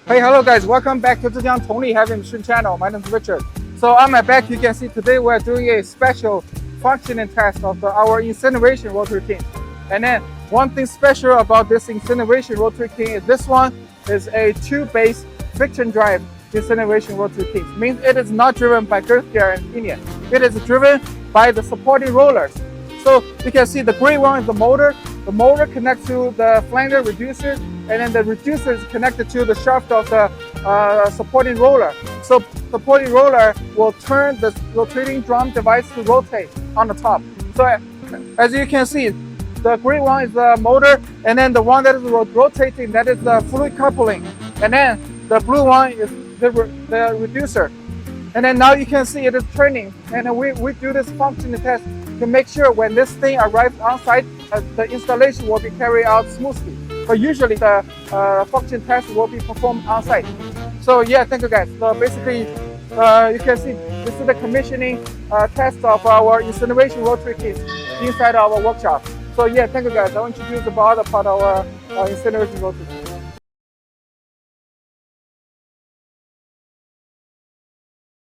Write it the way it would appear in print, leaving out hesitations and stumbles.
Hey, hello guys, welcome back to Zhejiang Tongli Heavy Machine channel. My name is Richard. So on my back, you can see today we're doing a special functioning test of our incineration rotary kiln. And then one thing special about this incineration rotary kiln is this one is a tube-based friction drive incineration rotary kiln. Means it is not driven by girth gear and pinion. It is driven by the supporting rollers. So you can see the gray one is the motor. The motor connects to the flanger reducer, and then the reducer is connected to the shaft of the supporting roller. So supporting roller will turn the rotating drum device to rotate on the top. So as you can see, the gray one is the motor, and then the one that is rotating, that is the fluid coupling. And then the blue one is the reducer. And then now you can see it is turning. And we do this functioning test to make sure when this thing arrives on site, the installation will be carried out smoothly. But usually the function test will be performed on site. So yeah, thank you guys. So basically, you can see this is the commissioning test of our incineration rotary kiln inside our workshop. So yeah, thank you guys. I want to introduce the other part of our incineration rotary kiln.